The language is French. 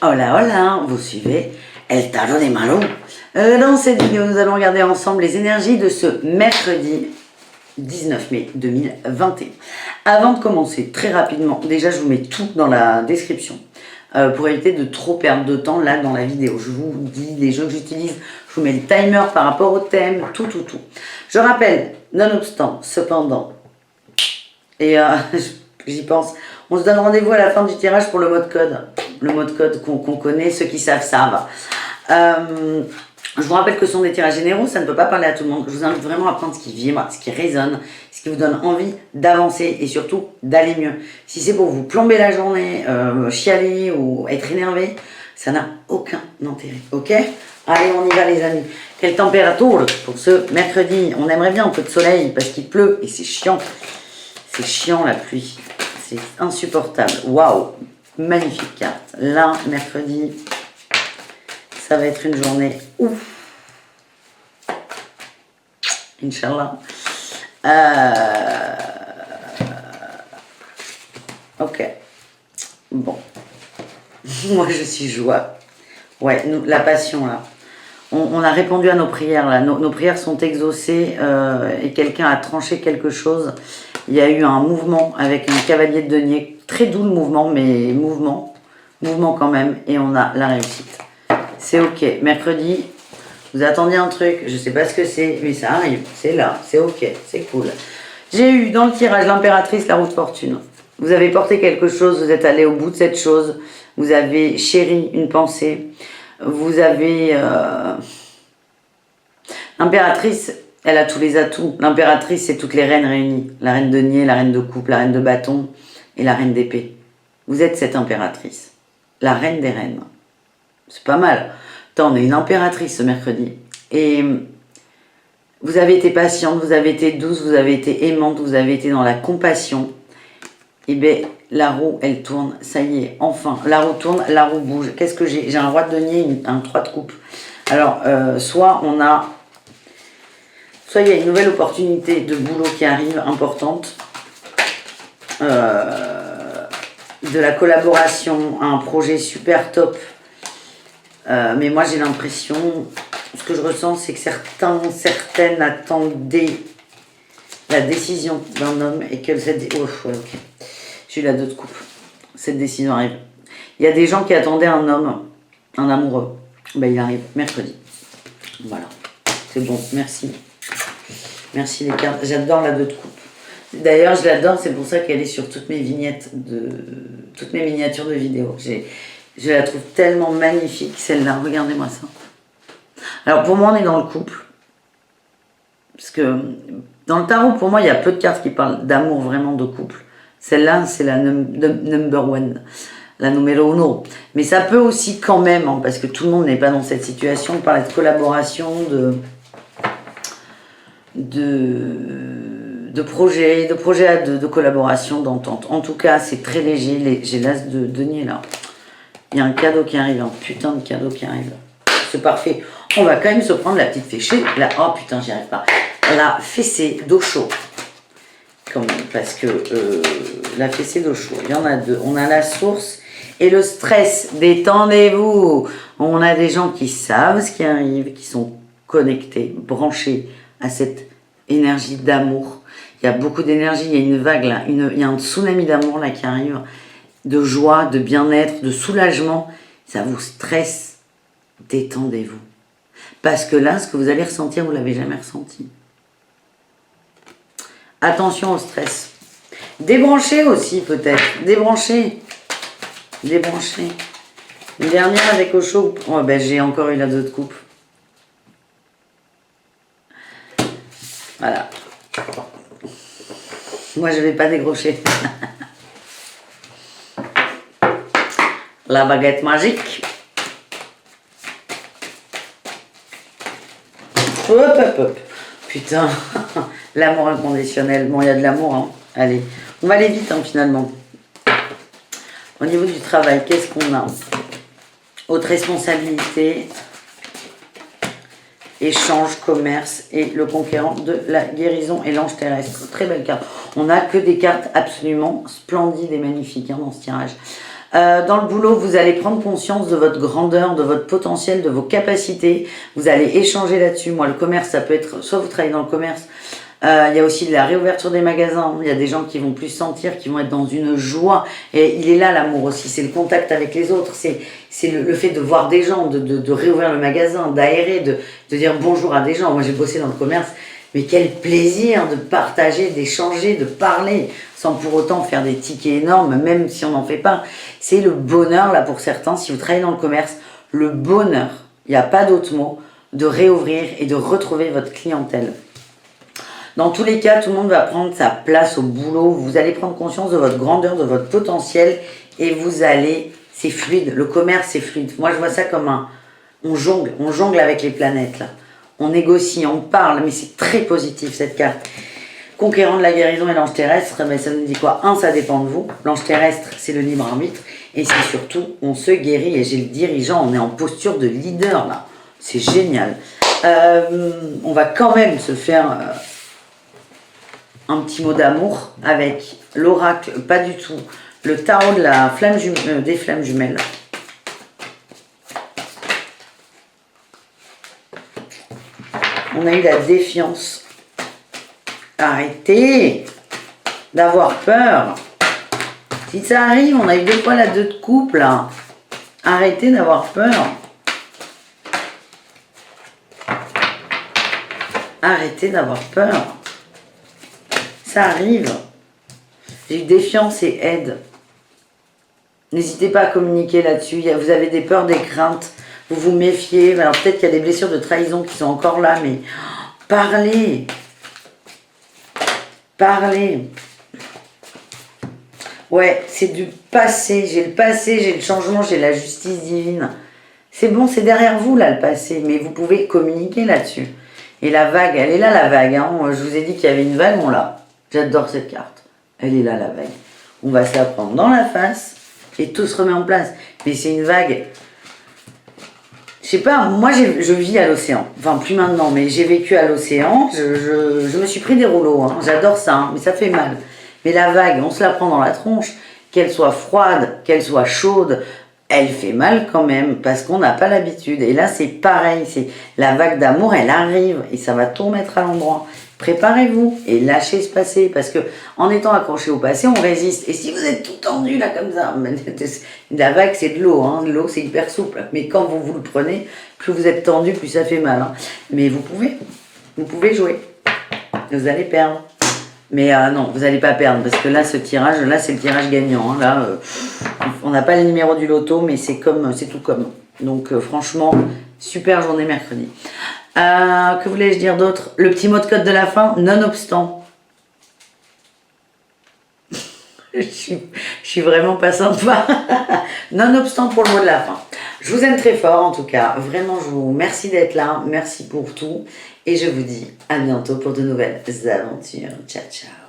Hola, hola, vous suivez El Tarot des Malous. Dans cette vidéo, nous allons regarder ensemble les énergies de ce mercredi 19 mai 2021. Avant de commencer, très rapidement, déjà je vous mets tout dans la description pour éviter de trop perdre de temps là dans la vidéo. Je vous dis les jeux que j'utilise, je vous mets le timer par rapport au thème, tout. Je rappelle, nonobstant, cependant, et j'y pense, on se donne rendez-vous à la fin du tirage pour le mot de code. Le mot de code qu'on connaît, ceux qui savent. Je vous rappelle que ce sont des tirages généraux, ça ne peut pas parler à tout le monde. Je vous invite vraiment à prendre ce qui vibre, ce qui résonne, ce qui vous donne envie d'avancer et surtout d'aller mieux. Si c'est pour vous plomber la journée, chialer ou être énervé, ça n'a aucun intérêt, ok? Allez, on y va les amis. Quelle température pour ce mercredi? On aimerait bien un peu de soleil parce qu'il pleut et c'est chiant. C'est chiant la pluie, c'est insupportable. Waouh, magnifique carte. Là, mercredi, ça va être une journée ouf. Inch'Allah. Ok. Bon. Moi, je suis joie. Ouais, nous, la passion, là. On a répondu à nos prières, là. Nos prières sont exaucées et quelqu'un a tranché quelque chose. Il y a eu un mouvement avec un cavalier de denier. Très doux le mouvement, mais mouvement quand même. Et on a la réussite. C'est ok. Mercredi, vous attendiez un truc. Je sais pas ce que c'est, mais ça arrive. C'est là. C'est ok. C'est cool. J'ai eu dans le tirage l'impératrice, la roue de fortune. Vous avez porté quelque chose. Vous êtes allé au bout de cette chose. Vous avez chéri une pensée. Vous avez... L'impératrice, elle a tous les atouts. L'impératrice, c'est toutes les reines réunies. La reine de denier, la reine de coupe, la reine de bâton et la reine d'épée. Vous êtes cette impératrice. La reine des reines. C'est pas mal. Attends, on est une impératrice ce mercredi. Et vous avez été patiente, vous avez été douce, vous avez été aimante, vous avez été dans la compassion. Et bien, la roue, elle tourne. Ça y est, enfin. La roue tourne, la roue bouge. Qu'est-ce que j'ai? J'ai un roi de denier, un 3 de coupe. Alors, soit il y a une nouvelle opportunité de boulot qui arrive, importante. De la collaboration, un projet super top. Mais moi, j'ai l'impression, ce que je ressens, c'est que certaines attendaient la décision d'un homme et que cette... Oh, ouais, ok. J'ai eu la 2 de coupe. Cette décision arrive. Il y a des gens qui attendaient un homme, un amoureux. Ben, il arrive mercredi. Voilà. C'est bon, merci. Merci les cartes. J'adore la 2 de coupe. D'ailleurs, je l'adore, c'est pour ça qu'elle est sur toutes mes vignettes, toutes mes miniatures de vidéos. Je la trouve tellement magnifique, celle-là. Regardez-moi ça. Alors, pour moi, on est dans le couple. Parce que dans le tarot, pour moi, il y a peu de cartes qui parlent d'amour vraiment de couple. Celle-là, c'est la number one, la numéro uno. Mais ça peut aussi quand même, hein, parce que tout le monde n'est pas dans cette situation, parler de collaboration, de projets, de collaboration, d'entente. En tout cas, c'est très léger. J'ai l'as de denier là. Il y a un cadeau qui arrive, un putain de cadeau qui arrive. C'est parfait. On va quand même se prendre la petite fessée. Là, oh putain, j'y arrive pas. La fessée d'eau chaude. Quand même, parce que la fessée d'eau chaude, il y en a 2. On a la source et le stress. Détendez-vous. On a des gens qui savent ce qui arrive, qui sont connectés, branchés à cette énergie d'amour. Il y a beaucoup d'énergie, il y a une vague là, il y a un tsunami d'amour là qui arrive, de joie, de bien-être, de soulagement. Ça vous stresse. Détendez-vous. Parce que là, ce que vous allez ressentir, vous ne l'avez jamais ressenti. Attention au stress. Débranchez aussi peut-être. Débranchez. Une dernière avec au chaud. Oh, ben, j'ai encore eu la 2 de coupe. Voilà. Moi, je ne vais pas décrocher. La baguette magique. Hop. Putain. L'amour inconditionnel. Bon, il y a de l'amour. Hein. Allez. On va aller vite, hein, finalement. Au niveau du travail, qu'est-ce qu'on a? Haute responsabilité. Échange, commerce et le conquérant de la guérison et l'ange terrestre. Très belle carte. On n'a que des cartes absolument splendides et magnifiques hein, dans ce tirage. Dans le boulot, vous allez prendre conscience de votre grandeur, de votre potentiel, de vos capacités. Vous allez échanger là-dessus. Moi, le commerce, ça peut être... Soit vous travaillez dans le commerce, il y a aussi de la réouverture des magasins. Il y a des gens qui vont plus sentir, qui vont être dans une joie. Et il est là, l'amour aussi. C'est le contact avec les autres. C'est le fait de voir des gens, de réouvrir le magasin, d'aérer, de dire bonjour à des gens. Moi, j'ai bossé dans le commerce. Mais quel plaisir de partager, d'échanger, de parler, sans pour autant faire des tickets énormes, même si on n'en fait pas. C'est le bonheur, là, pour certains, si vous travaillez dans le commerce, le bonheur, il n'y a pas d'autre mot, de réouvrir et de retrouver votre clientèle. Dans tous les cas, tout le monde va prendre sa place au boulot. Vous allez prendre conscience de votre grandeur, de votre potentiel, et vous allez... C'est fluide. Le commerce, c'est fluide. Moi, je vois ça comme un... On jongle avec les planètes, là. On négocie, on parle, mais c'est très positif cette carte. Conquérant de la guérison et l'ange terrestre, mais ça nous dit quoi? Ça dépend de vous. L'ange terrestre, c'est le libre arbitre. Et c'est surtout, on se guérit. Et j'ai le dirigeant, on est en posture de leader là. C'est génial. On va quand même se faire un petit mot d'amour avec l'oracle, pas du tout. Le tarot de la flamme des flammes jumelles. On a eu la défiance. Arrêtez d'avoir peur. Si ça arrive, on a eu 2 fois la 2 de couple. Là. Arrêtez d'avoir peur. Arrêtez d'avoir peur. Ça arrive. J'ai eu défiance et aide. N'hésitez pas à communiquer là-dessus. Vous avez des peurs, des craintes. Vous vous méfiez. Alors peut-être qu'il y a des blessures de trahison qui sont encore là, mais parlez. Parlez. Ouais, c'est du passé. J'ai le passé, j'ai le changement, j'ai la justice divine. C'est bon, c'est derrière vous là le passé, mais vous pouvez communiquer là-dessus. Et la vague, elle est là la vague. Hein. Je vous ai dit qu'il y avait une vague, on l'a. J'adore cette carte. Elle est là la vague. On va se la prendre dans la face et tout se remet en place. Mais c'est une vague. Je sais pas, moi je vis à l'océan. Enfin, plus maintenant, mais j'ai vécu à l'océan. Je me suis pris des rouleaux. Hein. J'adore ça, hein, mais ça fait mal. Mais la vague, on se la prend dans la tronche. Qu'elle soit froide, qu'elle soit chaude, elle fait mal quand même parce qu'on n'a pas l'habitude. Et là, c'est pareil. C'est la vague d'amour, elle arrive et ça va tout mettre à l'endroit. Préparez-vous et lâchez se passer parce que en étant accroché au passé, on résiste. Et si vous êtes tout tendu là comme ça, la vague c'est de l'eau, hein. L'eau c'est hyper souple. Mais quand vous le prenez, plus vous êtes tendu, plus ça fait mal. Hein. Mais vous pouvez jouer. Vous allez perdre. Mais non, vous n'allez pas perdre parce que là, ce tirage, là c'est le tirage gagnant. Hein. Là, on n'a pas le numéro du loto, mais c'est tout comme. Donc franchement, super journée mercredi. Que voulais-je dire d'autre? Le petit mot de code de la fin, nonobstant. je suis vraiment pas sympa. Nonobstant pour le mot de la fin. Je vous aime très fort en tout cas. Vraiment, je vous remercie d'être là. Merci pour tout. Et je vous dis à bientôt pour de nouvelles aventures. Ciao, ciao.